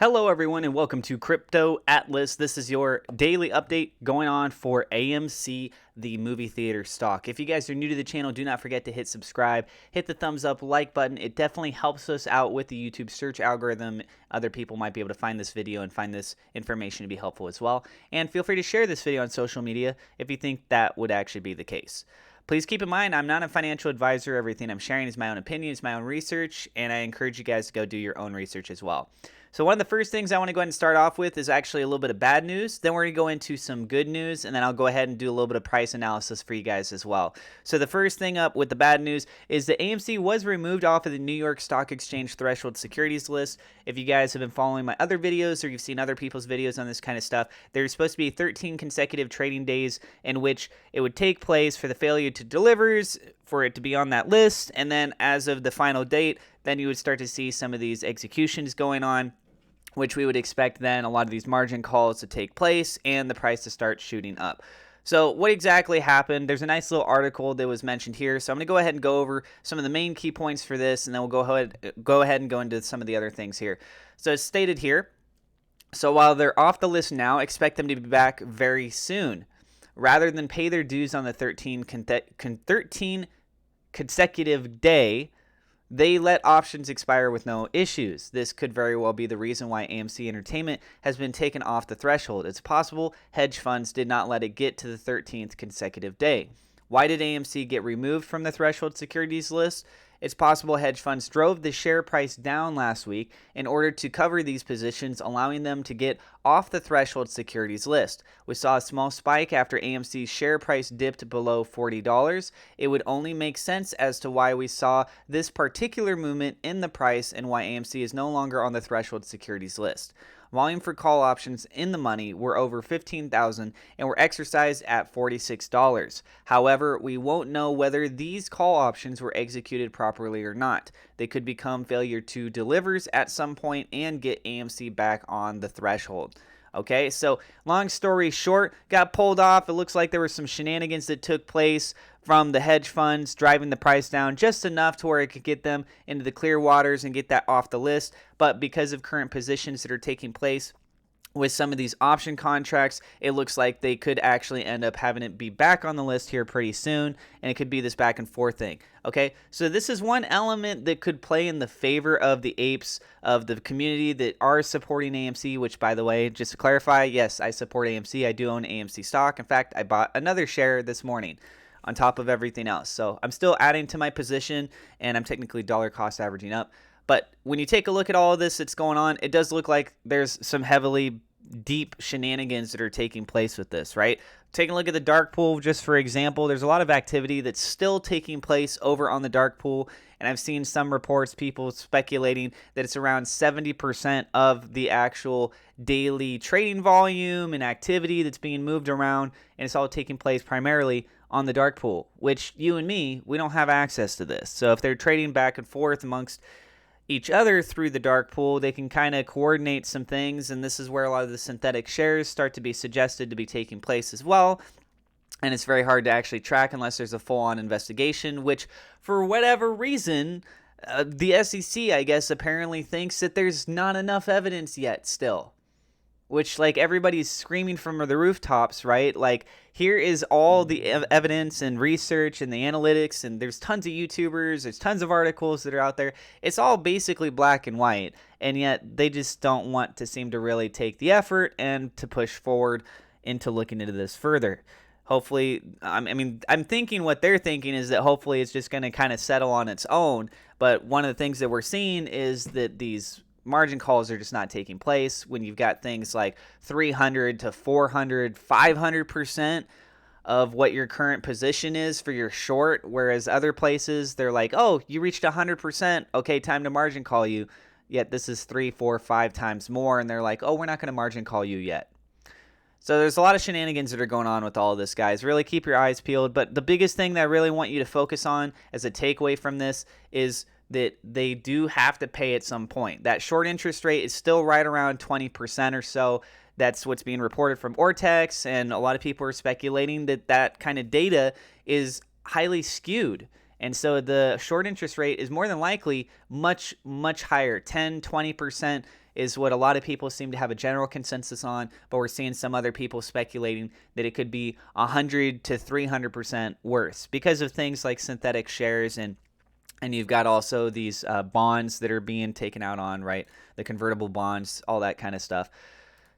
Hello, everyone, and welcome to Crypto Atlas. This is your daily update going on for AMC, the movie theater stock. If you guys are new to the channel, do not forget to hit subscribe, hit the thumbs up, like button. It definitely helps us out with the YouTube search algorithm. Other people might be able to find this video and find this information to be helpful as well. And feel free to share this video on social media if you think that would actually be the case. Please keep in mind, I'm not a financial advisor. Everything I'm sharing is my own opinion, it's my own research, and I encourage you guys to go do your own research as well. So one of the first things I want to go ahead and start off with is actually a little bit of bad news. Then we're going to go into some good news, and then I'll go ahead and do a little bit of price analysis for you guys as well. So the first thing up with the bad news is that AMC was removed off of the New York Stock Exchange Threshold Securities List. If you guys have been following my other videos or you've seen other people's videos on this kind of stuff, there's supposed to be 13 consecutive trading days in which it would take place for the failure to delivers, for it to be on that list, and then as of the final date, then you would start to see some of these executions going on, which we would expect then a lot of these margin calls to take place and the price to start shooting up. So what exactly happened? There's a nice little article that was mentioned here. So I'm going to go ahead and go over some of the main key points for this, and then we'll go ahead and go into some of the other things here. So it's stated here, so while they're off the list now, expect them to be back very soon. Rather than pay their dues on the 13 consecutive day, they let options expire with no issues. This could very well be the reason why AMC Entertainment has been taken off the threshold. It's possible hedge funds did not let it get to the 13th consecutive day. Why did AMC get removed from the Threshold Securities List? It's possible hedge funds drove the share price down last week in order to cover these positions, allowing them to get off the Threshold Securities List. We saw a small spike after AMC's share price dipped below $40. It would only make sense as to why we saw this particular movement in the price and why AMC is no longer on the Threshold Securities List. Volume for call options in the money were over 15,000 and were exercised at $46. However, we won't know whether these call options were executed properly or not. They could become failure to delivers at some point and get AMC back on the threshold. Okay, so long story short, got pulled off. It looks like there were some shenanigans that took place from the hedge funds driving the price down just enough to where it could get them into the clear waters and get that off the list. But because of current positions that are taking place with some of these option contracts, it looks like they could actually end up having it be back on the list here pretty soon, and it could be this back and forth thing. Okay, so this is one element that could play in the favor of the apes of the community that are supporting AMC, which, by the way, just to clarify, yes, I support AMC. I do own AMC stock. In fact, I bought another share this morning on top of everything else. So I'm still adding to my position, and I'm technically dollar cost averaging up. But when you take a look at all of this that's going on, it does look like there's some heavily deep shenanigans that are taking place with this, right? Taking a look at the dark pool, just for example, there's a lot of activity that's still taking place over on the dark pool. And I've seen some reports, people speculating that it's around 70% of the actual daily trading volume and activity that's being moved around. And it's all taking place primarily on the dark pool, which you and me, we don't have access to this. So if they're trading back and forth amongst each other through the dark pool, they can kind of coordinate some things, and this is where a lot of the synthetic shares start to be suggested to be taking place as well. And it's very hard to actually track unless there's a full-on investigation, which for whatever reason, the SEC, I guess, apparently thinks that there's not enough evidence yet still. Which, like, everybody's screaming from the rooftops, right? Like, here is all the evidence and research and the analytics, and there's tons of YouTubers, there's tons of articles that are out there. It's all basically black and white, and yet they just don't want to seem to really take the effort and to push forward into looking into this further. Hopefully, I'm thinking what they're thinking is that hopefully it's just going to kind of settle on its own, but one of the things that we're seeing is that these margin calls are just not taking place when you've got things like 300 to 400, 500% of what your current position is for your short, whereas other places, they're like, oh, you reached 100%, okay, time to margin call you. Yet this is 3, 4, 5 times more, and they're like, oh, we're not going to margin call you yet. So there's a lot of shenanigans that are going on with all of this, guys. Really keep your eyes peeled. But the biggest thing that I really want you to focus on as a takeaway from this is that they do have to pay at some point. That short interest rate is still right around 20% or so. That's what's being reported from Ortex, and a lot of people are speculating that that kind of data is highly skewed. And so the short interest rate is more than likely much, much higher. 10, 20% is what a lot of people seem to have a general consensus on, but we're seeing some other people speculating that it could be 100 to 300% worse because of things like synthetic shares, and you've got also these bonds that are being taken out on, right? The convertible bonds, all that kind of stuff.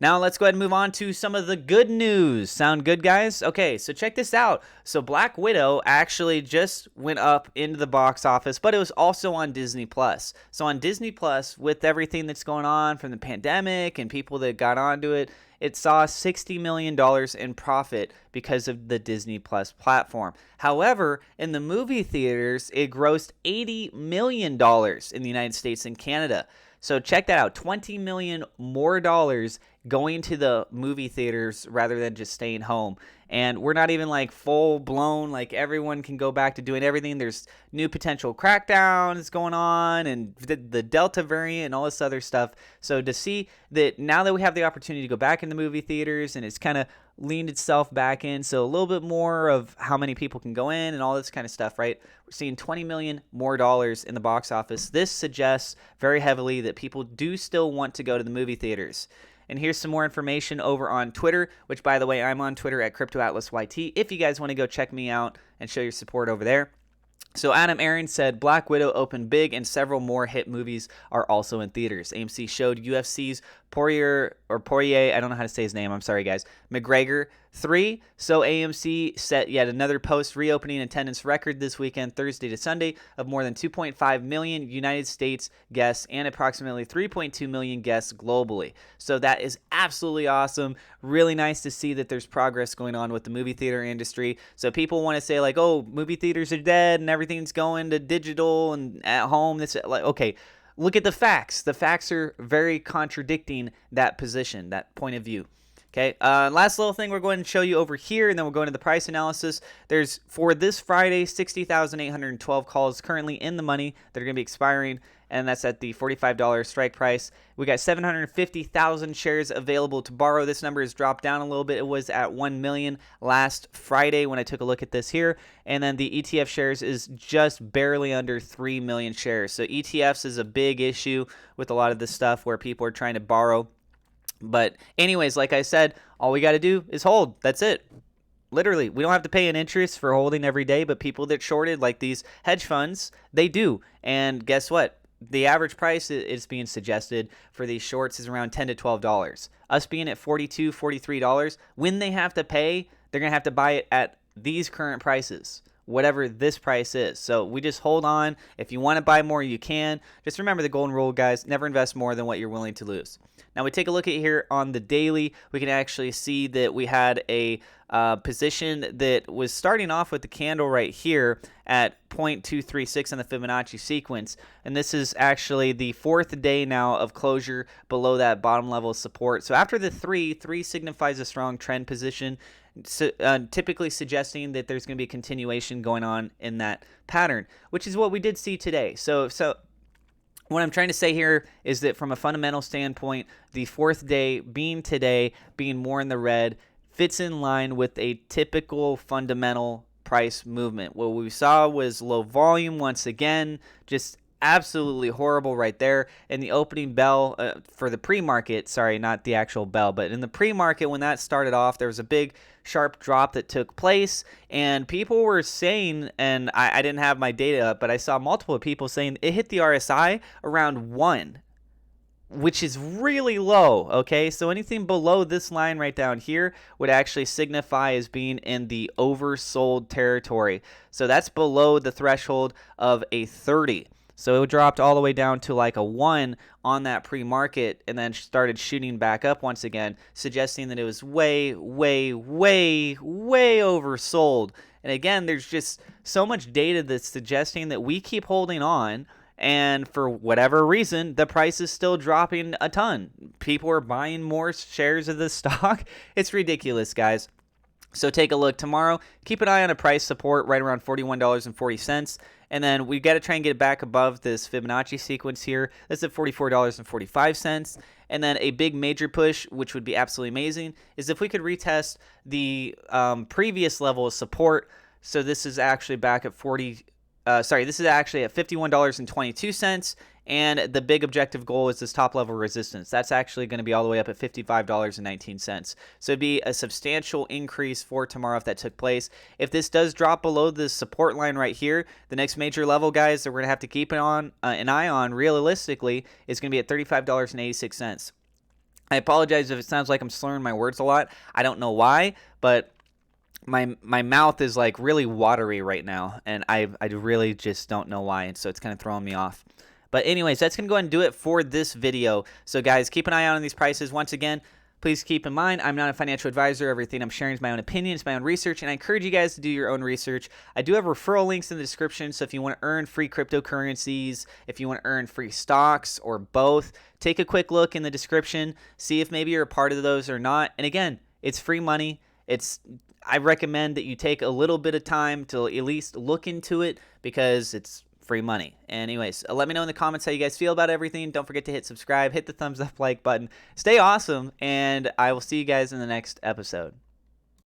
Now let's go ahead and move on to some of the good news. Sound good, guys? Okay, so check this out. So Black Widow actually just went up into the box office, but it was also on Disney Plus. So on Disney Plus, with everything that's going on from the pandemic and people that got onto it, it saw $60 million in profit because of the Disney Plus platform. However, in the movie theaters, it grossed $80 million in the United States and Canada. So check that out, $20 million more dollars going to the movie theaters rather than just staying home. And we're not even like full blown, like everyone can go back to doing everything. There's new potential crackdowns going on and the Delta variant and all this other stuff. So to see that now that we have the opportunity to go back in the movie theaters and it's kind of leaned itself back in, so a little bit more of how many people can go in and all this kind of stuff, right? We're seeing $20 million more dollars in the box office. This suggests very heavily that people do still want to go to the movie theaters. And here's some more information over on Twitter, which, by the way, I'm on Twitter at CryptoAtlasYT if you guys want to go check me out and show your support over there. So Adam Aaron said Black Widow opened big and several more hit movies are also in theaters. AMC showed UFC's Poirier, I don't know how to say his name, I'm sorry guys, McGregor 3. So AMC set yet another post-reopening attendance record this weekend, Thursday to Sunday, of more than 2.5 million United States guests and approximately 3.2 million guests globally. So that is absolutely awesome. Really nice to see that there's progress going on with the movie theater industry. So people want to say like, oh, movie theaters are dead and everything's going to digital and at home. That's like, okay, look at the facts. The facts are very contradicting that position, that point of view. Okay, last little thing we're going to show you over here, and then we'll go into the price analysis. There's, for this Friday, 60,812 calls currently in the money that are going to be expiring, and that's at the $45 strike price. We got 750,000 shares available to borrow. This number has dropped down a little bit. It was at 1 million last Friday when I took a look at this here. And then the ETF shares is just barely under 3 million shares. So ETFs is a big issue with a lot of this stuff where people are trying to borrow. But anyways, like I said, all we got to do is hold. That's it. Literally, we don't have to pay an interest for holding every day, but people that shorted, like these hedge funds, they do. And guess what? The average price is being suggested for these shorts is around $10 to $12. Us being at $42, $43, when they have to pay, they're going to have to buy it at these current prices, whatever this price is. So we just hold on. If you want to buy more, you can. Just remember the golden rule, guys. Never invest more than what you're willing to lose. Now we take a look at here on the daily. We can actually see that we had a position that was starting off with the candle right here at 0.236 on the Fibonacci sequence. And this is actually the fourth day now of closure below that bottom level support. So after the three signifies a strong trend position, typically suggesting that there's going to be a continuation going on in that pattern, which is what we did see today. So what I'm trying to say here is that from a fundamental standpoint, the fourth day being today, being more in the red, fits in line with a typical fundamental price movement. What we saw was low volume once again, just absolutely horrible right there. And the opening bell for the pre-market, sorry, not the actual bell, but in the pre-market when that started off, there was a big sharp drop that took place, and people were saying, and I didn't have my data up, but I saw multiple people saying it hit the RSI around 1, which is really low, okay? So anything below this line right down here would actually signify as being in the oversold territory. So that's below the threshold of a 30. So it dropped all the way down to like a 1 on that pre-market and then started shooting back up once again, suggesting that it was way, way, way, way oversold. And again, there's just so much data that's suggesting that we keep holding on, and for whatever reason, the price is still dropping a ton. People are buying more shares of this stock. It's ridiculous, guys. So take a look tomorrow. Keep an eye on a price support right around $41.40. And then we got to try and get back above this Fibonacci sequence here. That's at $44.45. And then a big major push, which would be absolutely amazing, is if we could retest the previous level of support. So this is actually back at this is actually at $51.22. And the big objective goal is this top level resistance. That's actually going to be all the way up at $55.19. So it'd be a substantial increase for tomorrow if that took place. If this does drop below this support line right here, the next major level, guys, that we're going to have to keep an eye on realistically is going to be at $35.86. I apologize if it sounds like I'm slurring my words a lot. I don't know why, but my mouth is like really watery right now, and I really just don't know why, and so it's kind of throwing me off. But anyways, that's going to go ahead and do it for this video. So guys, keep an eye out on these prices. Once again, please keep in mind, I'm not a financial advisor. Everything I'm sharing is my own opinion. It's my own research, and I encourage you guys to do your own research. I do have referral links in the description, so if you want to earn free cryptocurrencies, if you want to earn free stocks or both, take a quick look in the description. See if maybe you're a part of those or not. And again, it's free money. I recommend that you take a little bit of time to at least look into it because it's free money. Anyways, let me know in the comments how you guys feel about everything. Don't forget to hit subscribe, hit the thumbs up like button. Stay awesome, and I will see you guys in the next episode.